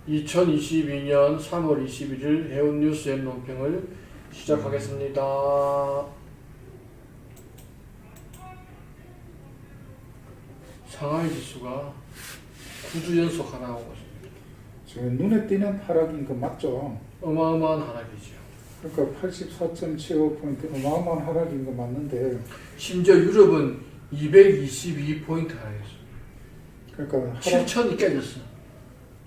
2022년 3월 21일 해운뉴스 앱 논평을 시작하겠습니다. 상하이 지수가 9주 연속 하락하고 있습니다. 지금 눈에 띄는 하락인 거 맞죠? 어마어마한 하락이죠. 그러니까 84.75포인트 어마어마한 하락인 거 맞는데, 심지어 유럽은 222포인트 하락했어요. 그러니까 7천이 깨졌어.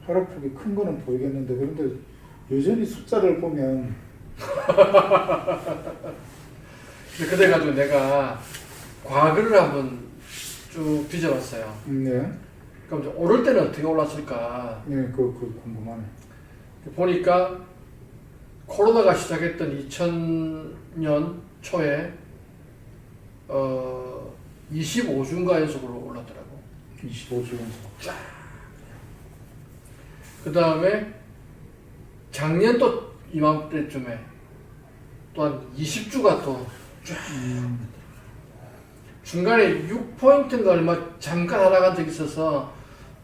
하락폭이 큰 거는 보이겠는데, 그런데 여전히 숫자를 보면 그래가지고 내가 과거를 한번 쭉 뒤져봤어요. 네, 그럼 이제 오를 때는 어떻게 올랐을까? 네, 그 궁금하네. 보니까 코로나가 시작했던 2000년 초에 25주인가 연속으로 올랐더라고. 25주 연속. 그 다음에 작년 또 이맘때쯤에 또 한 20주가 또 쫙. 중간에 6포인트인가 얼마 잠깐 하락한 적이 있어서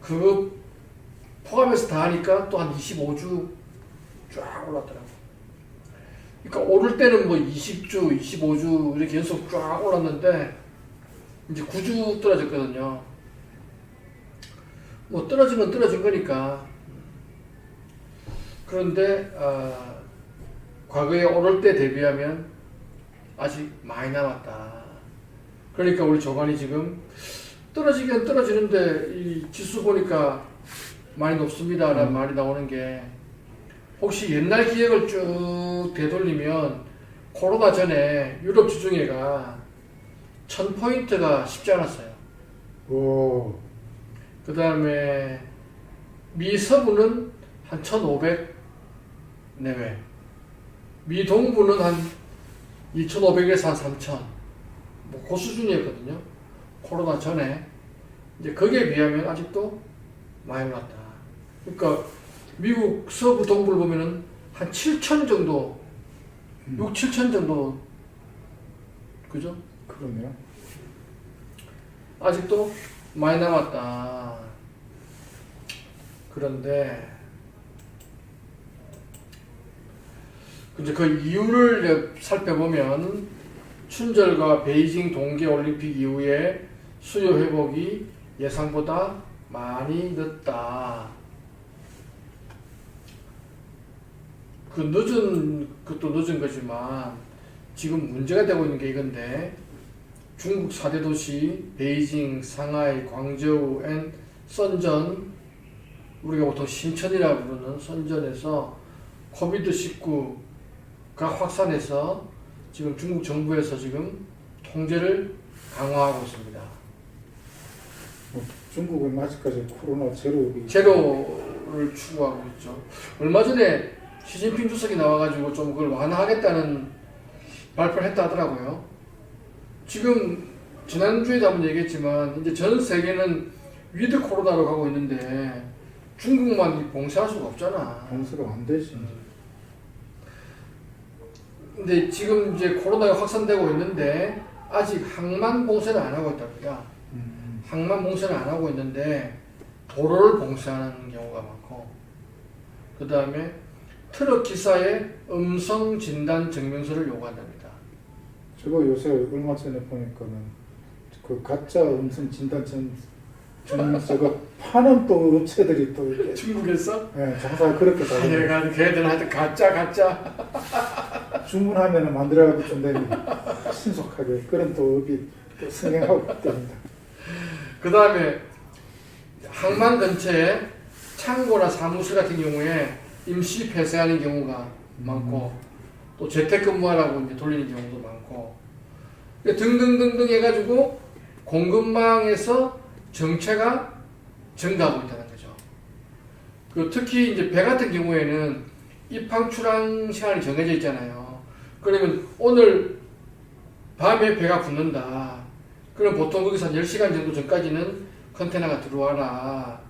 그거 포함해서 다 하니까 또 한 25주 쫙 올랐더라고. 그러니까 오를 때는 뭐 20주, 25주 이렇게 연속 쫙 올랐는데 이제 9주 떨어졌거든요. 뭐 떨어지면 떨어진 거니까. 그런데 과거에 오를 때 대비하면 아직 많이 남았다. 그러니까 우리 조관이 지금 떨어지긴 떨어지는데 이 지수 보니까 많이 높습니다 라는 말이 나오는 게, 혹시 옛날 기억을 쭉 되돌리면 코로나 전에 유럽 주중에가 1000포인트가 쉽지 않았어요. 오, 그 다음에 미 서부는 한 1500 내외, 미 동부는 한 2500에서 한 3000, 뭐 그 수준이었거든요. 코로나 전에. 이제 거기에 비하면 아직도 많이 올랐다. 그러니까 미국 서부 동부를 보면은 한 7000 정도, 6, 7000 정도, 그죠? 그러네요. 아직도 많이 남았다. 그런데 이제 그 이유를 살펴보면 춘절과 베이징 동계올림픽 이후에 수요 회복이 예상보다 많이 늦다. 그것도 늦은 거지만 지금 문제가 되고 있는 게 이건데, 중국 4대 도시 베이징, 상하이, 광저우 앤 선전, 우리가 보통 신천이라고 부르는 선전에서 코비드19가 확산해서 지금 중국 정부에서 지금 통제를 강화하고 있습니다. 중국은 아직까지 코로나 제로를 추구하고 있죠. 얼마 전에 시진핑 주석이 나와가지고 좀 그걸 완화하겠다는 발표를 했다 하더라고요. 지금 지난주에도 한번 얘기했지만 이제 전 세계는 위드 코로나로 가고 있는데 중국만 봉쇄할 수가 없잖아. 봉쇄가 안 되지. 근데 지금 이제 코로나가 확산되고 있는데 아직 항만 봉쇄는 안 하고 있답니다. 항만 봉쇄는 안 하고 있는데 도로를 봉쇄하는 경우가 많고, 그 다음에 트럭 기사의 음성 진단 증명서를 요구한답니다. 제가 요새 얼마 전에 보니까는 그 가짜 음성 진단증 증명서가 파는 또 업체들이 또 이렇게 중국에서? 네, 장사가 그렇게 다 얘가 걔들한테 가짜. 주문하면은 만들어가지고 준다니 신속하게 그런 또 업이 또 승행하고 있답니다. 그 다음에 항만 근처에 창고나 사무실 같은 경우에 임시 폐쇄하는 경우가 많고, 또 재택근무하라고 이제 돌리는 경우도 많고, 등등등등 해가지고 공급망에서 정체가 증가하고 있다는 거죠. 그 특히 이제 배 같은 경우에는 입항 출항 시간이 정해져 있잖아요. 그러면 오늘 밤에 배가 붙는다. 그럼 보통 거기서 한 10시간 정도 전까지는 컨테이너가 들어와라.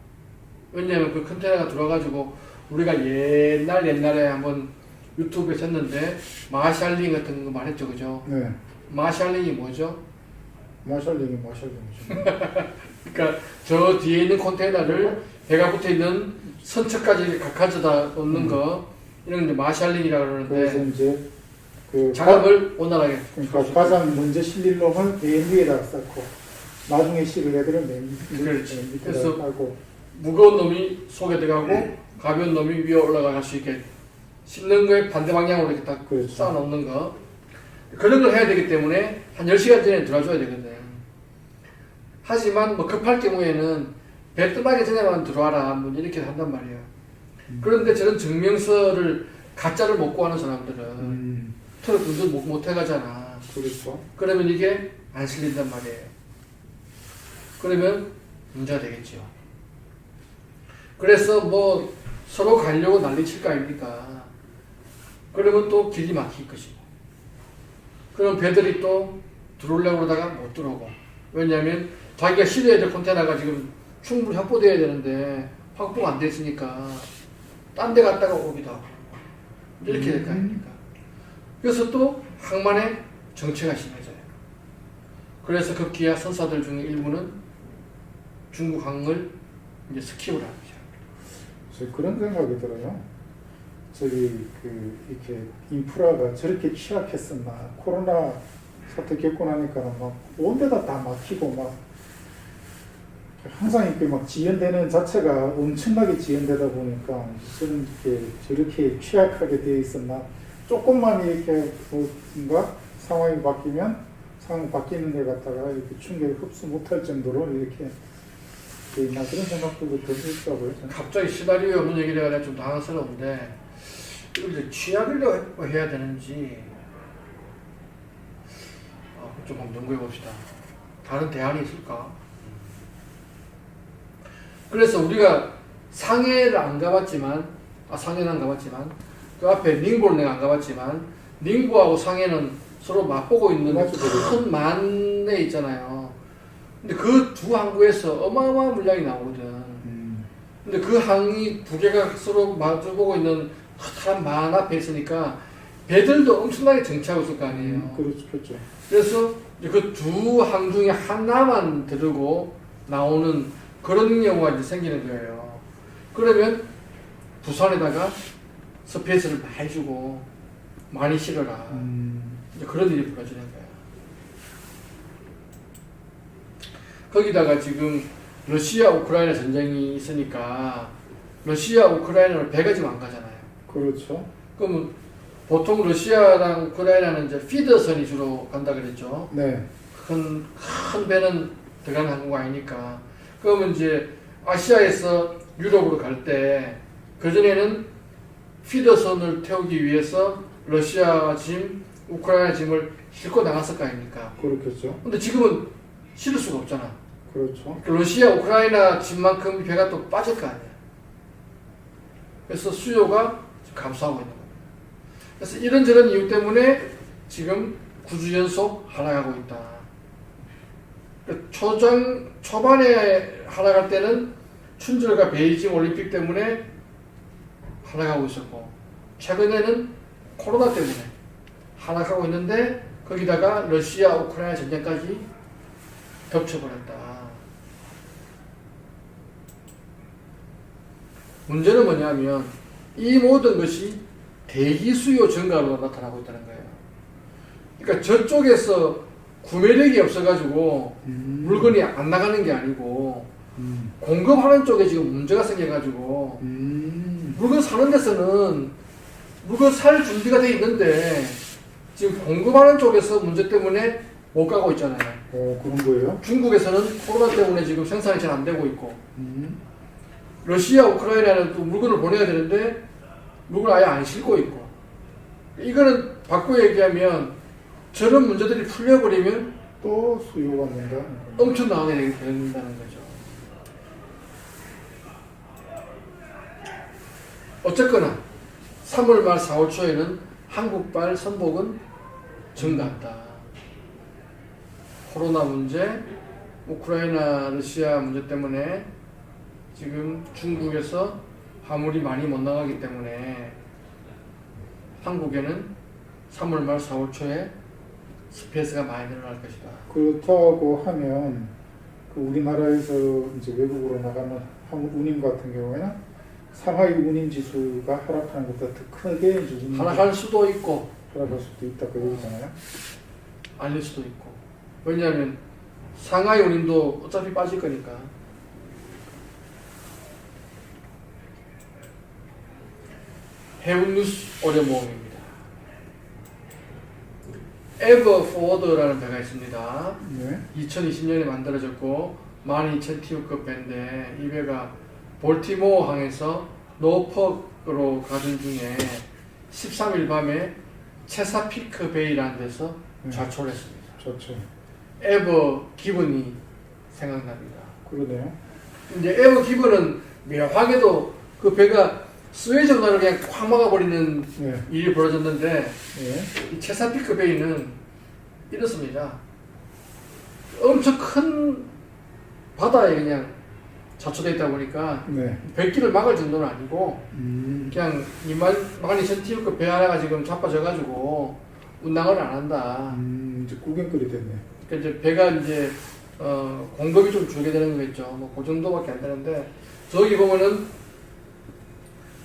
왜냐하면 그 컨테이너가 들어와가지고 우리가 옛날에 한번 유튜브에 쳤는데 마샬링 같은 거 말했죠, 그죠? 네. 마샬링이 뭐죠? 마샬링이죠. 그러니까 저 뒤에 있는 컨테이너를 배가 붙어 있는 선처까지 가져다 놓는 거 이런 이제 마샬링이라고 그래서 그러는데 이제 그 작업을 원활하게 그러니까 가장 먼저 실릴 놈을 맨 위에다가 쌓고 나중에 실을 애들은 맨 그렇지. 밑에다 그래서 깔고 무거운 놈이 속에 들어가고 가벼운 놈이 위에 올라갈 수 있게 씹는 거에 반대 방향으로 이렇게 딱 그렇죠. 쌓아 놓는 거 그런 걸 해야 되기 때문에 한 10시간 전에 들어줘야 되거든. 하지만 뭐 급할 경우에는 배 떠나기 전에만 들어와라 뭐 이렇게 한단 말이에요. 그런데 저런 증명서를 가짜를 못 구하는 사람들은 트럭 운전 못 해가잖아. 그렇죠. 그러면 이게 안 실린단 말이에요. 그러면 문제가 되겠죠. 그래서 뭐 서로 가려고 난리 칠 거 아닙니까? 그러면 또 길이 막힐 것이고. 그럼 배들이 또 들어오려고 그러다가 못 들어오고. 왜냐하면 자기가 실어야 될 컨테이너가 지금 충분히 확보돼야 되는데 확보가 안 됐으니까 딴 데 갔다가 오기도 하고. 이렇게 될 거 아닙니까? 그래서 또 항만의 정체가 심해져요. 그래서 급기야 선사들 중에 일부는 중국 항을 이제 스킵을 합니다. 그런 생각이 들어요. 저기 이렇게 인프라가 저렇게 취약했었나. 코로나 사태 겪고 나니까는 막 온 데다 다 막히고 막 항상 이렇게 막 지연되는 자체가 엄청나게 지연되다 보니까 저렇게 취약하게 되어 있었나. 조금만 이렇게 뭔가 상황이 바뀌면 상황 바뀌는 데 갖다가 이렇게 충격을 흡수 못할 정도로 이렇게 돼 있나 그런 생각도 들더라고요. 갑자기 시나리오에 없는 얘기를 해야 좀 당황스러운데 이걸 취약을 해야 되는지 좀 한번 연구해 봅시다. 다른 대안이 있을까? 그래서 우리가 상해를 안 가봤지만 상해는 안 가봤지만 그 앞에 닝보를 내가 안 가봤지만 닝보하고 상해는 서로 맛보고 있는 큰 만에 있잖아요. 근데 그 두 항구에서 어마어마한 물량이 나오거든. 근데 그 항이 두 개가 서로 마주보고 있는 커다란 만 앞에 있으니까 배들도 엄청나게 정치하고 있을 거 아니에요. 그렇죠. 그래서 그 두 항 중에 하나만 들고 나오는 그런 경우가 이제 생기는 거예요. 그러면 부산에다가 스페이스를 많이 주고 많이 실어라. 이제 그런 일이 벌어지는 거예요. 거기다가 지금 러시아 우크라이나 전쟁이 있으니까 러시아 우크라이나를 배가 지금 안 가잖아요. 그렇죠. 그러면 보통 러시아랑 우크라이나는 이제 피더선이 주로 간다 그랬죠. 네. 큰 배는 들어가는 항구가 아니니까. 그러면 이제 아시아에서 유럽으로 갈 때 그전에는 피더선을 태우기 위해서 러시아 짐, 우크라이나 짐을 싣고 나갔을 거 아닙니까? 그렇겠죠. 근데 지금은 실을 수가 없잖아. 그렇죠. 러시아, 우크라이나 짐만큼 배가 또 빠질 거 아니야. 그래서 수요가 감소하고 있는 거예요. 그래서 이런저런 이유 때문에 지금 9주 연속 하락하고 있다. 초반에 하락할 때는 춘절과 베이징 올림픽 때문에 하락하고 있었고, 최근에는 코로나 때문에 하락하고 있는데, 거기다가 러시아, 우크라이나 전쟁까지 겹쳐버렸다. 문제는 뭐냐면, 이 모든 것이 대기 수요 증가로 나타나고 있다는 거예요. 그러니까 저쪽에서 구매력이 없어가지고 물건이 안 나가는 게 아니고 공급하는 쪽에 지금 문제가 생겨가지고 물건 사는 데서는 물건 살 준비가 돼 있는데 지금 공급하는 쪽에서 문제 때문에 못 가고 있잖아요. 그런 거예요? 중국에서는 코로나 때문에 지금 생산이 잘 안 되고 있고 러시아, 우크라이나는 또 물건을 보내야 되는데 물건을 아예 안 싣고 있고 이거는 바꿔 얘기하면 저런 문제들이 풀려버리면 또 수요가 된다. 엄청나게 된다는 거죠. 어쨌거나 3월 말 4월 초에는 한국발 선복은 증가한다. 코로나 문제, 우크라이나, 러시아 문제 때문에 지금 중국에서 화물이 많이 못 나가기 때문에 한국에는 3월 말 4월 초에 스페이스가 많이 늘어날 것이다. 그렇다고 하면 그 우리나라에서 이제 외국으로 나가는 한국 운임 같은 경우에는 상하이 운임 지수가 하락하는 것보다 더 크게 이제 하락할 수도 있고 하락할 수도 있다 그 얘기잖아요. 아닐 수도 있고. 왜냐하면 상하이 운임도 어차피 빠질 거니까. 해운 뉴스 어려 모음입니다. 에버포워드라는 배가 있습니다. 네. 2020년에 만들어졌고 12,000TU급 배인데 이 배가 볼티모어 항에서 노퍽으로 가던 중에 13일 밤에 체사피크 베이라는 데서 좌초를 했습니다. 좋죠. 에버 기본이 생각납니다. 그러네요. 이제 에버 기본은 묘하게도 그 배가 스웨즈 운하를 그냥 확 막아버리는 네. 일이 벌어졌는데 네. 이 체사피크 베이는 이렇습니다. 엄청 큰 바다에 그냥 자초되어 있다 보니까 네. 백기를 막을 정도는 아니고 음. 그냥 22,000TU급 배 하나가 지금 자빠져가지고 운항을 안 한다. 이제 구경거리 됐네. 그러니까 이제 배가 이제 공급이 좀 줄게 되는 거겠죠. 뭐 그 정도밖에 안 되는데 저기 보면은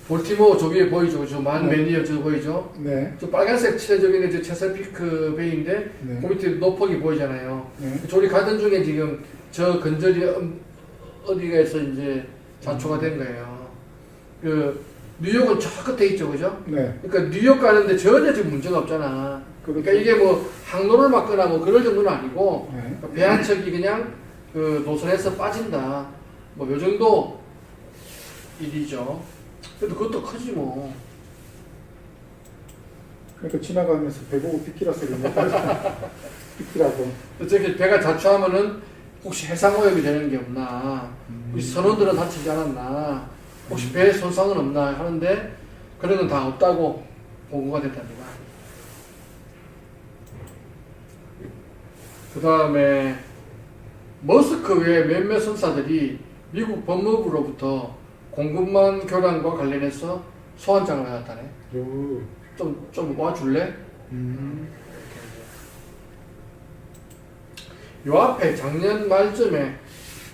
볼티모어 저 위에 보이죠, 저 만메니어 저 보이죠? 네. 저 빨간색 칠해져 있는 저 체사피크 베이인데 네. 그 밑에 노폭이 보이잖아요. 네. 저리 가던 중에 지금 저 근절이 어디가에서 이제 자초가 된 거예요. 그 뉴욕은 저 끝에 있죠, 그죠? 네. 그러니까 뉴욕 가는데 전혀 지금 문제가 없잖아. 그러니까 이게 뭐 항로를 막거나 뭐 그럴 정도는 아니고 네. 그러니까 배 한 척이 그냥 그 노선에서 빠진다. 뭐 요 정도 일이죠. 그래도 그것도 크지 뭐. 그러니까 지나가면서 배보고 비키라 소리 못 하잖아. 비키라고. 저렇게 배가 자초하면은 혹시 해상 오염이 되는 게 없나, 우리 선원들은 다치지 않았나, 혹시 배에 손상은 없나 하는데 그런 건 다 없다고 보고가 됐답니다. 그 다음에 머스크 외 몇몇 선사들이 미국 법무부로부터 공급망 교란과 관련해서 소환장을 받았다네. 요. 좀 와줄래? 요 앞에 작년 말쯤에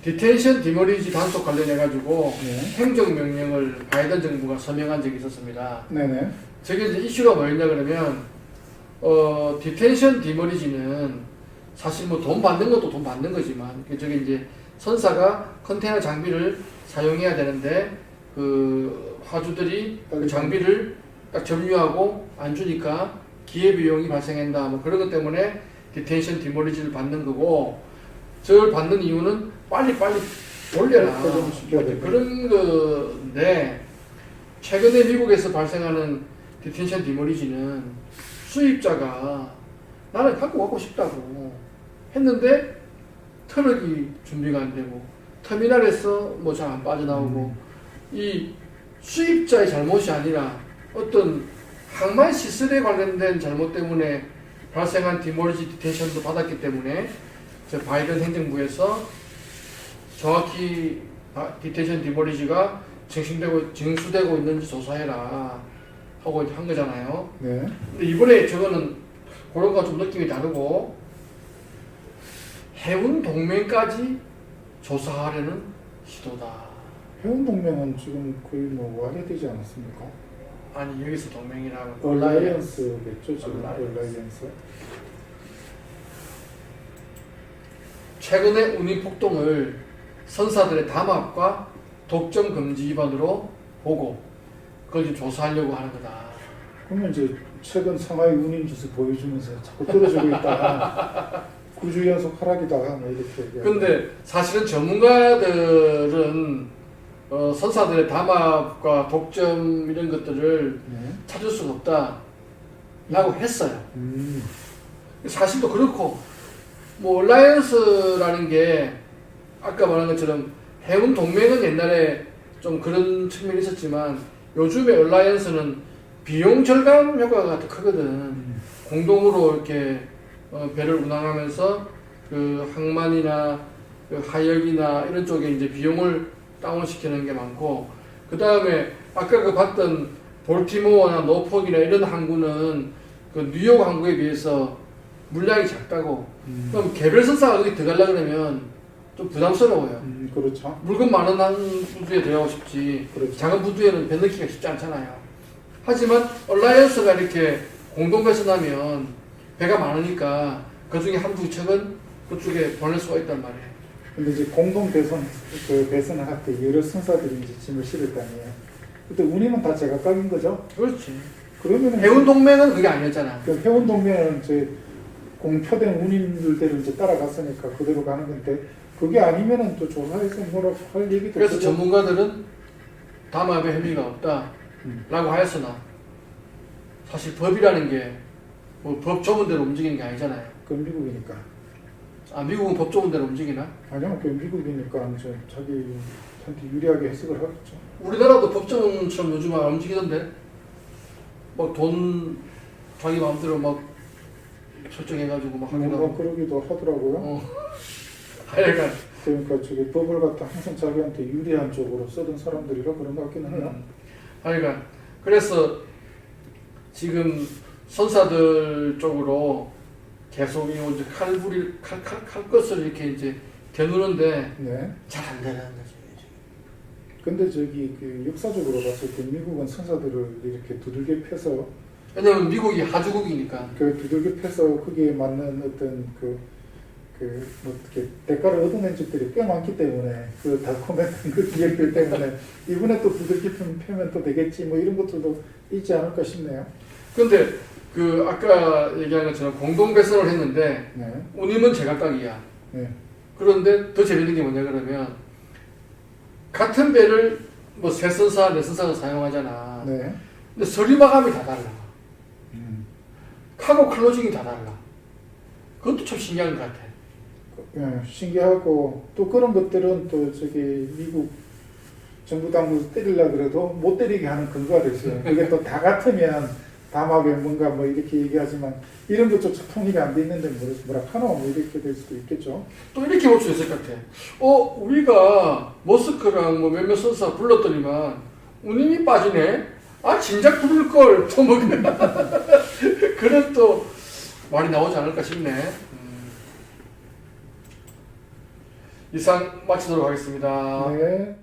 디텐션 디머리지 단속 관련해가지고 네. 행정명령을 바이든 정부가 서명한 적이 있었습니다. 네네. 저게 이제 이슈가 뭐였냐 그러면, 디텐션 디머리지는 사실 뭐 돈 받는 것도 돈 받는 거지만, 저게 이제 선사가 컨테이너 장비를 사용해야 되는데, 그 화주들이 그 장비를 딱 점유하고 안 주니까 기회비용이 발생한다. 뭐 그런 것 때문에 디텐션 디머리지를 받는 거고, 저걸 받는 이유는 빨리빨리 돌려라. 그런 건데, 최근에 미국에서 발생하는 디텐션 디머리지는 수입자가 나는 갖고 싶다고 했는데 트럭이 준비가 안 되고 터미널에서 뭐 잘 안 빠져나오고 이 수입자의 잘못이 아니라 어떤 항만 시설에 관련된 잘못 때문에 발생한 디머리지 디텐션도 받았기 때문에 저 바이든 행정부에서 정확히 디텐션 디머리지가 징수되고 있는지 조사해라 하고 이제 한 거잖아요. 네. 근데 이번에 저거는 그런 거 좀 느낌이 다르고 해운 동맹까지 조사하려는 시도다. 해운동맹은 지금 거의 뭐 완료되지 않았습니까? 아니 여기서 동맹이라면 얼라이언스겠죠 지금. 얼라이언스. 얼라이언스. 최근의 운임 폭동을 선사들의 담합과 독점 금지 위반으로 보고 그걸 좀 조사하려고 하는 거다. 그러면 이제 최근 상하이 운임 지수 보여주면서 자꾸 떨어지고 있다. 9주 연속 하락이다. 뭐 이렇게 얘기하고. 근데 사실은 전문가들은 선사들의 담합과 독점 이런 것들을 네. 찾을 수가 없다라고 했어요. 사실도 그렇고 뭐 얼라이언스라는 게 아까 말한 것처럼 해운 동맹은 옛날에 좀 그런 측면이 있었지만 요즘에 얼라이언스는 비용 절감 효과가 더 크거든. 공동으로 이렇게 배를 운항하면서 그 항만이나 그 하역이나 이런 쪽에 이제 비용을 다운시키는 게 많고, 그 다음에 아까 그 봤던 볼티모어나 노폭이나 이런 항구는 그 뉴욕 항구에 비해서 물량이 작다고. 그럼 개별 선사가 거기 들어가려 그러면 좀 부담스러워요. 그렇죠. 물건 많은 한 부두에 들어가고 싶지 그렇죠. 작은 부두에는 배 넣기가 쉽지 않잖아요. 하지만 얼라이언스가 이렇게 공동 배선하면 배가 많으니까 그 중에 한두 척은 그쪽에 보낼 수가 있단 말이에요. 근데 이제 공동 배선을 할 때 여러 선사들이 이제 짐을 실을 거 아니에요. 그때 운임은 다 제각각인 거죠. 그렇지. 그러면은 해운 동맹은 그게 아니었잖아. 그 해운 동맹은 이제 공표된 운임들대로 이제 따라갔으니까 그대로 가는 건데 그게 아니면은 또 조사해서 뭐라고 할 얘기도 그래서 없죠. 전문가들은 담합에 혐의가 없다라고 음. 하였으나 사실 법이라는 게 뭐 법 좁은 대로 움직이는 게 아니잖아요. 그건 미국이니까. 미국은 법 좁은 대로 움직이나? 아니요, 그 미국이니까 이제 자기한테 유리하게 해석을 하겠죠. 우리나라도 법정처럼 요즘 안 움직이던데 막 돈 자기 마음대로 막 설정해가지고 막 하기도 뭔가 하고 그러기도 하더라고요. 하여간 그러니까 저기 법을 갖다 항상 자기한테 유리한 쪽으로 쓰던 사람들이라 그런 것 같긴 해요. 하여간 그래서 지금 선사들 쪽으로 계속 이제 칼 것을 이렇게 이제 겨누는데 네. 잘 안 되는 거죠. 근데 저기 그 역사적으로 봤을 때 미국은 선사들을 이렇게 두들겨 패서 왜냐면 미국이 하주국이니까. 그 두들겨 패서 거기에 맞는 어떤 뭐 어떻게 대가를 얻어낸 적들이 꽤 많기 때문에 그 달콤했던 그 기획들 때문에 이번에 또 두들겨 패면 또 되겠지 뭐 이런 것들도 있지 않을까 싶네요. 근데 그 아까 얘기한 것처럼 공동 배선을 했는데 네. 운임은 제각각이야. 네. 그런데 더 재밌는 게 뭐냐 그러면 같은 배를 뭐 세 선사, 네 선사가 사용하잖아. 네. 근데 서류 마감이 다 달라. 카고 클로징이 다 달라. 그것도 참 신기한 것 같아. 예, 신기하고 또 그런 것들은 또 저기 미국 정부 당국에서 때리려 그래도 못 때리게 하는 근거가 됐어요. 그게 또 다 같으면 담합에 뭔가 뭐 이렇게 얘기하지만 이런 것조차 통일이 안 돼 있는데 뭐라 하노 뭐 이렇게 될 수도 있겠죠. 또 이렇게 볼 수 있을 것 같아. 우리가 머스크랑 뭐 몇몇 선사 불렀더니만 운임이 빠지네? 진작 부를 걸. 또 뭐 그런 또 말이 나오지 않을까 싶네. 이상 마치도록 하겠습니다. 네.